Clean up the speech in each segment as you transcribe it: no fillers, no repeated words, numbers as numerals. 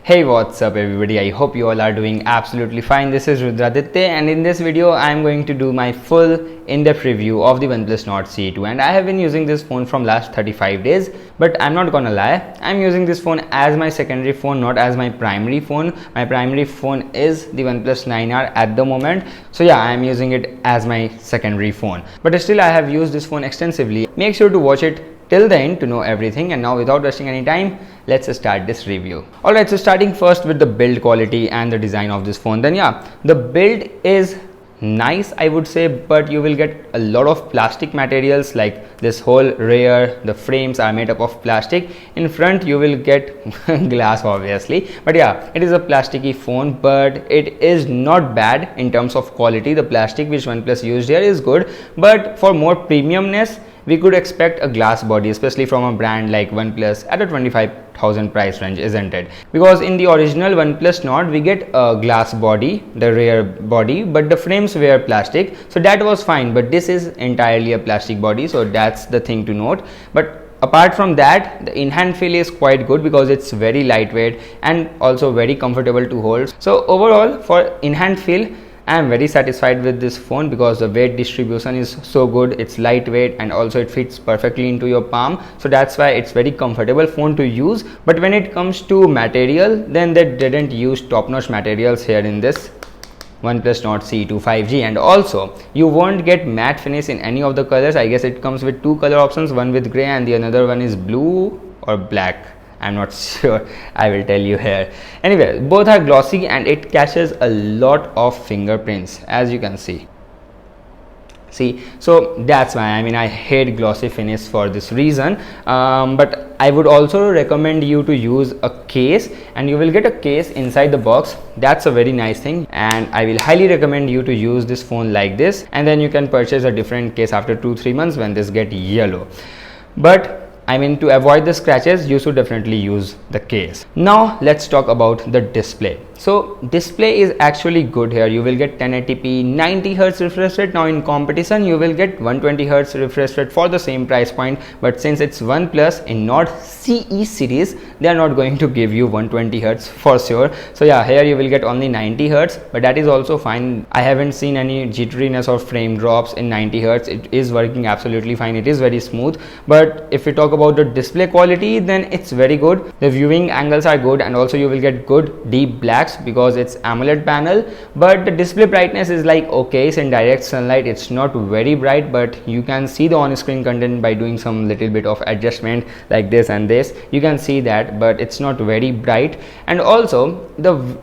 Hey, what's up everybody? I hope you all are doing absolutely fine. This is Rudraditya, and in this video I am going to do my full in-depth review of the OnePlus Nord CE2. And I have been using this phone from last 35 days, but I'm not gonna lie, I'm using this phone as my secondary phone, not as my primary phone. My primary phone is the OnePlus 9R at the moment, so yeah, I'm using it as my secondary phone, but still I have used this phone extensively. Make sure to watch it till the end to know everything. And now, without wasting any time, let's start this review. Alright, so starting first with the build quality and the design of this phone, then yeah, the build is nice, I would say, but you will get a lot of plastic materials, like this whole rear, the frames are made up of plastic. In front you will get glass obviously, but yeah, it is a plasticky phone, but it is not bad in terms of quality. The plastic which OnePlus used here is good, but for more premiumness we could expect a glass body, especially from a brand like OnePlus at a 25,000 price range, isn't it? Because in the original OnePlus Nord we get a glass body, the rear body, but the frames were plastic, so that was fine. But this is entirely a plastic body, so that's the thing to note. But apart from that, the in-hand feel is quite good because it's very lightweight and also very comfortable to hold. So overall, for in-hand feel, I am very satisfied with this phone because the weight distribution is so good. It's lightweight and also it fits perfectly into your palm, so that's why it's very comfortable phone to use. But when it comes to material, then they didn't use top-notch materials here in this OnePlus Nord CE2 5G. And also you won't get matte finish in any of the colors. I guess it comes with two color options, one with gray and the another one is blue or black. I'm not sure, I will tell you here. Anyway, both are glossy and it catches a lot of fingerprints, as you can see. So that's why, I hate glossy finish for this reason. But I would also recommend you to use a case, and you will get a case inside the box. That's a very nice thing, and I will highly recommend you to use this phone like this, and then you can purchase a different case after 2-3 months when this get yellow. But to avoid the scratches, you should definitely use the case. Now let's talk about the display. So display is actually good here. You will get 1080p 90Hz refresh rate. Now in competition you will get 120Hz refresh rate for the same price point, but since it's OnePlus in Nord CE series, they are not going to give you 120Hz for sure. So yeah, here you will get only 90Hz, but that is also fine. I haven't seen any jitteriness or frame drops in 90Hz. It is working absolutely fine. It is very smooth. But if we talk about the display quality, then it's very good. The viewing angles are good, and also you will get good deep blacks because it's AMOLED panel. But the display brightness is like okay, it's in direct sunlight, it's not very bright, but you can see the on-screen content by doing some little bit of adjustment like this and this. You can see that, but it's not very bright. And also the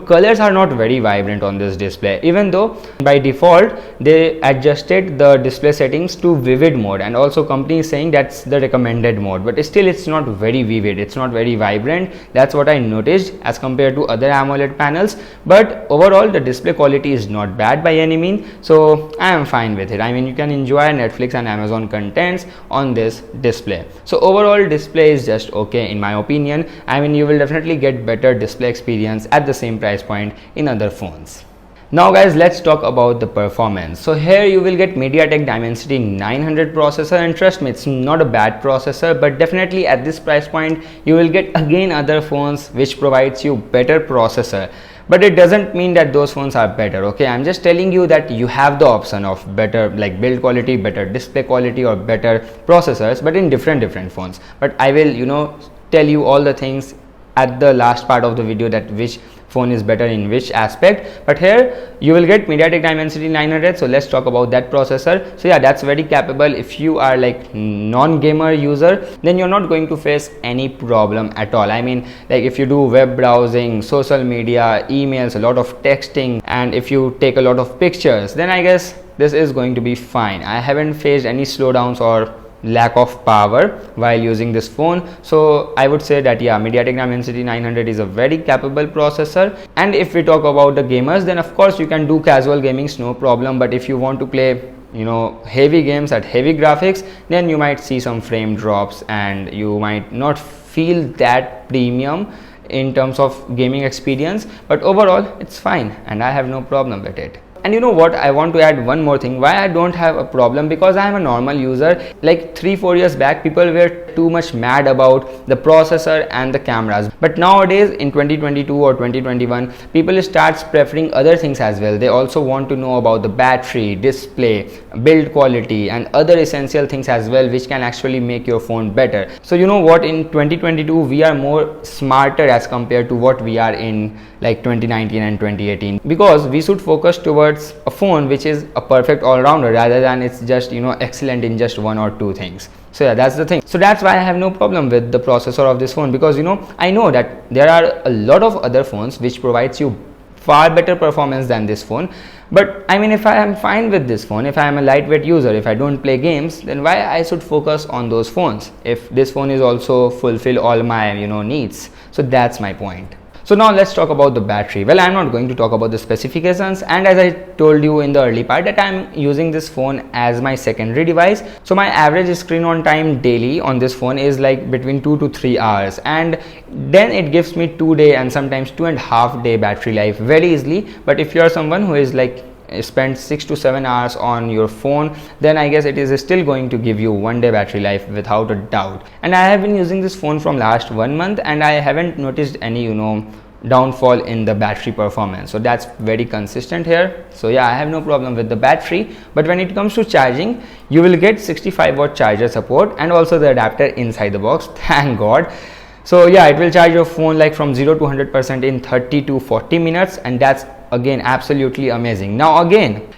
colors are not very vibrant on this display, even though by default they adjusted the display settings to vivid mode, and also company is saying that's the recommended mode, but still it's not very vivid, it's not very vibrant. That's what I noticed as compared to other AMOLED panels. But overall the display quality is not bad by any means, so I am fine with it. You can enjoy Netflix and Amazon contents on this display. So overall display is just okay in my opinion. You will definitely get better display experience at the same price point in other phones. Now guys, let's talk about the performance. So here you will get MediaTek Dimensity 900 processor, and trust me, it's not a bad processor, but definitely at this price point you will get again other phones which provides you better processor. But it doesn't mean that those phones are better, okay? I'm just telling you that you have the option of better like build quality, better display quality, or better processors, but in different phones. But I will tell you all the things at the last part of the video, that which phone is better in which aspect. But here you will get MediaTek Dimensity 900, so let's talk about that processor. So yeah, that's very capable. If you are like non-gamer user, then you're not going to face any problem at all. Like if you do web browsing, social media, emails, a lot of texting, and if you take a lot of pictures, then I guess this is going to be fine. I haven't faced any slowdowns or lack of power while using this phone, so I would say that yeah, MediaTek Dimensity 900 is a very capable processor. And if we talk about the gamers, then of course you can do casual gaming, no problem. But if you want to play heavy games at heavy graphics, then you might see some frame drops and you might not feel that premium in terms of gaming experience. But overall it's fine and I have no problem with it. And you know what, I want to add one more thing why I don't have a problem, because I am a normal user. Like 3-4 years back, people were too much mad about the processor and the cameras, but nowadays in 2022 or 2021, people starts preferring other things as well. They also want to know about the battery, display, build quality, and other essential things as well, which can actually make your phone better. So you know what, in 2022 we are more smarter as compared to what we are in like 2019 and 2018, because we should focus towards a phone which is a perfect all-rounder rather than it's just, you know, excellent in just one or two things. So yeah, that's the thing. So that's why I have no problem with the processor of this phone, because you know, I know that there are a lot of other phones which provides you far better performance than this phone. But I mean, if I am fine with this phone, if I am a lightweight user, if I don't play games, then why I should focus on those phones if this phone is also fulfill all my, you know, needs. So that's my point. So now let's talk about the battery. Well, I'm not going to talk about the specifications, and as I told you in the early part that I'm using this phone as my secondary device. So my average screen on time daily on this phone is like between 2 to 3 hours, and then it gives me 2-day and sometimes 2.5-day battery life very easily. But if you are someone who is like spend 6 to 7 hours on your phone, then I guess it is still going to give you 1-day battery life without a doubt. And I have been using this phone from last 1 month, and I haven't noticed any, you know, downfall in the battery performance. So that's very consistent here. So yeah, I have no problem with the battery. But when it comes to charging, you will get 65-watt charger support and also the adapter inside the box, thank God. So yeah, it will charge your phone like from 0 to 100% in 30 to 40 minutes, and that's again absolutely amazing. Now again,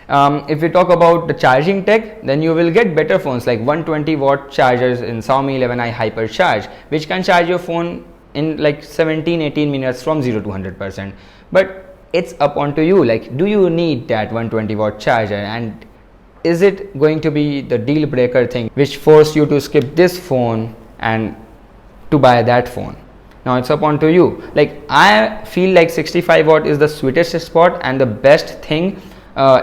if we talk about the charging tech, then you will get better phones like 120-watt chargers in Xiaomi 11i Hypercharge, which can charge your phone in like 17-18 minutes from 0 to 100%. But it's up onto you, like, do you need that 120-watt charger, and is it going to be the deal breaker thing which force you to skip this phone and to buy that phone? Now it's up onto you. Like, I feel like 65-watt is the sweetest spot and the best thing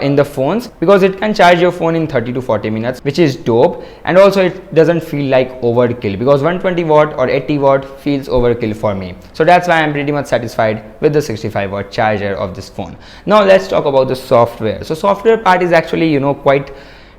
in the phones, because it can charge your phone in 30 to 40 minutes, which is dope. And also it doesn't feel like overkill, because 120-watt or 80-watt feels overkill for me. So that's why I'm pretty much satisfied with the 65-watt charger of this phone. Now let's talk about the software. So software part is actually, you know, quite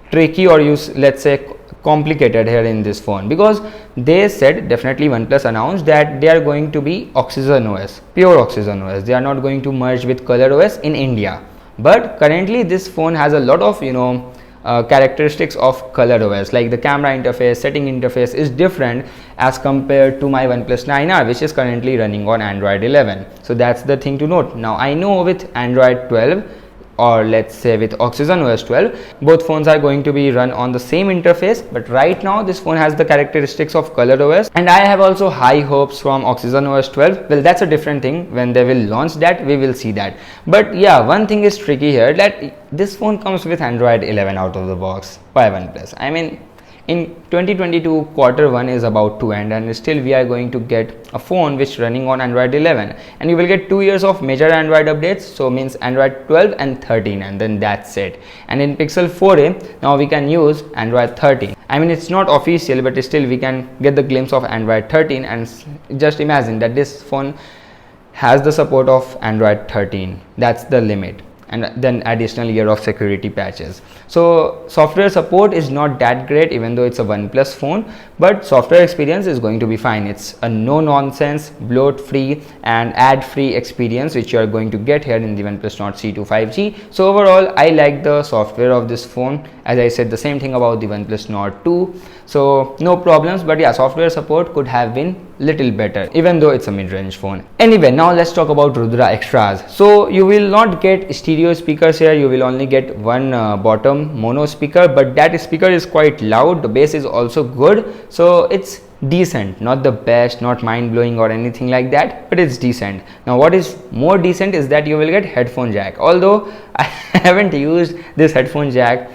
tricky, or let's say complicated here in this phone, because they said, definitely OnePlus announced that they are going to be Oxygen OS, pure Oxygen OS. They are not going to merge with Color OS in India. But currently this phone has a lot of, you know, characteristics of Color OS, like the camera interface, setting interface is different as compared to my OnePlus 9R, which is currently running on Android 11. So that's the thing to note. Now I know with Android 12, or let's say with Oxygen OS 12, both phones are going to be run on the same interface, but right now this phone has the characteristics of Color OS, and I have also high hopes from Oxygen OS 12. Well, that's a different thing. When they will launch that, we will see that. But yeah, one thing is tricky here, that this phone comes with Android 11 out of the box by OnePlus. I mean, in 2022 Q1 is about to end, and still we are going to get a phone which running on Android 11, and you will get 2 years of major Android updates, so means Android 12 and 13, and then that's it. And in Pixel 4a now we can use Android 13. I mean, it's not official, but still we can get the glimpse of Android 13, and just imagine that this phone has the support of Android 13. That's the limit. And then additional year of security patches. So software support is not that great, even though it's a OnePlus phone, but software experience is going to be fine. It's a no nonsense, bloat free and ad free experience which you are going to get here in the OnePlus Nord C2 5G. So overall I like the software of this phone. As I said, the same thing about the OnePlus Nord 2. So no problems, but yeah, software support could have been little better, even though it's a mid-range phone. Anyway, now let's talk about Rudra extras. So you will not get stereo speakers here, you will only get one bottom mono speaker, but that speaker is quite loud. The bass is also good, so it's decent, not the best, not mind-blowing or anything like that, but it's decent. Now what is more decent is that you will get headphone jack, although I haven't used this headphone jack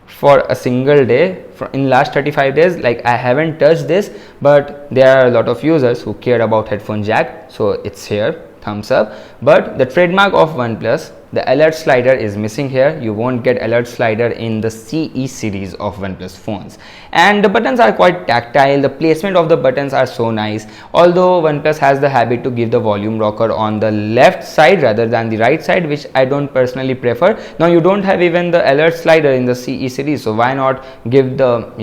for a single day in last 35 days, like I haven't touched this, but there are a lot of users who care about headphone jack, so it's here, thumbs up. But the trademark of OnePlus, the alert slider is missing here. You won't get alert slider in the CE series of OnePlus phones, and the buttons are quite tactile. The placement of the buttons are so nice, although OnePlus has the habit to give the volume rocker on the left side rather than the right side, which I don't personally prefer. Now you don't have even the alert slider in the CE series, so why not give the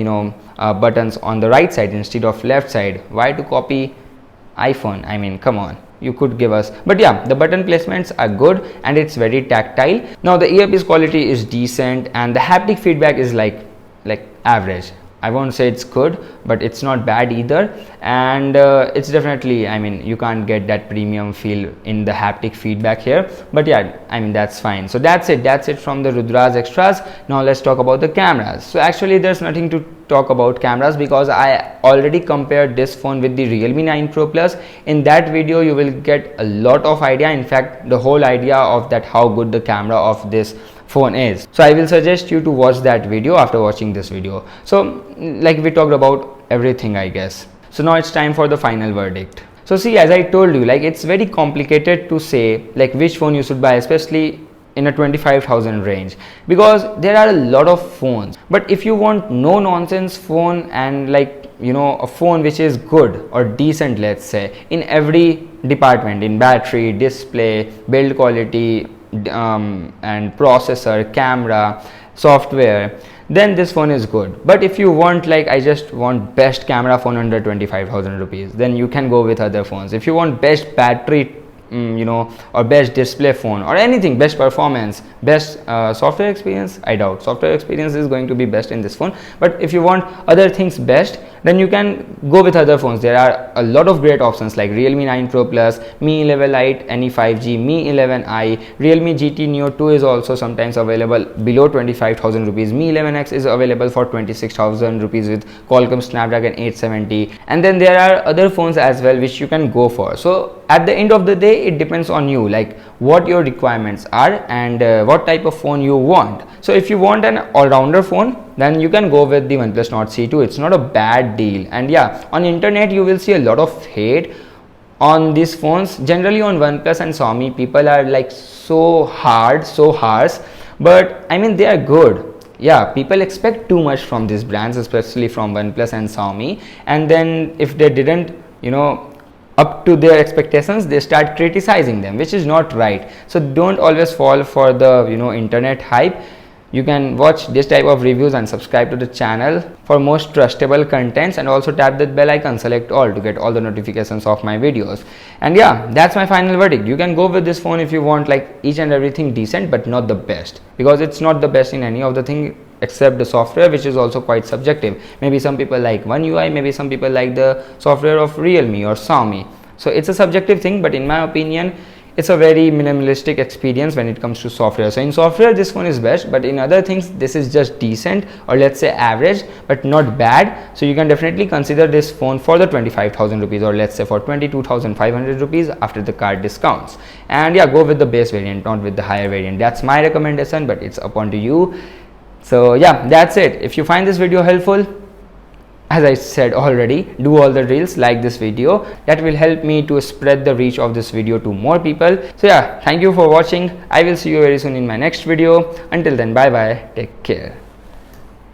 buttons on the right side instead of left side? Why to copy iPhone? I mean, come on, you could give us. But yeah, the button placements are good and it's very tactile. Now the earpiece quality is decent and the haptic feedback is like average. I won't say it's good, but it's not bad either, and it's definitely, I mean, you can't get that premium feel in the haptic feedback here, but yeah, I mean, that's fine. So that's it from the Rudra's extras. Now let's talk about the cameras. So actually there's nothing to talk about cameras because I already compared this phone with the Realme 9 Pro Plus. In that video you will get a lot of idea, in fact the whole idea of that how good the camera of this phone is. So I will suggest you to watch that video after watching this video. So like we talked about everything, I guess. So now it's time for the final verdict. So see, as I told you, like it's very complicated to say like which phone you should buy, especially in a 25,000 range, because there are a lot of phones. But if you want no nonsense phone and like a phone which is good or decent, let's say, in every department, in battery, display, build quality, and processor, camera, software, then this phone is good. But if you want like I just want best camera phone under 25,000 rupees, then you can go with other phones. If you want best battery or best display phone or anything, best performance, best software experience, I doubt software experience is going to be best in this phone. But if you want other things best, then you can go with other phones. There are a lot of great options like Realme 9 Pro Plus, Mi 11 Lite, Any 5G, Mi 11i, Realme GT Neo 2 is also sometimes available below 25,000 rupees. Mi 11X is available for 26,000 rupees with Qualcomm Snapdragon 870, and then there are other phones as well which you can go for. So at the end of the day, it depends on you, like what your requirements are and what type of phone you want. So if you want an all-rounder phone, then you can go with the OnePlus Nord C2. It's not a bad deal. And yeah, on internet you will see a lot of hate on these phones. Generally on OnePlus and Xiaomi, people are like so harsh, but I mean they are good. Yeah, people expect too much from these brands, especially from OnePlus and Xiaomi, and then if they didn't up to their expectations, they start criticizing them, which is not right. So don't always fall for the internet hype. You can watch this type of reviews and subscribe to the channel for most trustable contents, and also tap that bell icon, select all to get all the notifications of my videos. And yeah, that's my final verdict. You can go with this phone if you want like each and everything decent, but not the best, because it's not the best in any of the thing except the software, which is also quite subjective. Maybe some people like One UI, maybe some people like the software of Realme or Xiaomi. So it's a subjective thing, but in my opinion, it's a very minimalistic experience when it comes to software. So in software this phone is best, but in other things this is just decent, or let's say average, but not bad. So you can definitely consider this phone for the 25,000 rupees, or let's say for 22,500 rupees after the card discounts. And yeah, go with the base variant, not with the higher variant. That's my recommendation, but it's upon to you. So yeah, that's it. If you find this video helpful, as I said already, do all the drills, like this video. That will help me to spread the reach of this video to more people. So yeah, thank you for watching. I will see you very soon in my next video. Until then, bye bye, take care.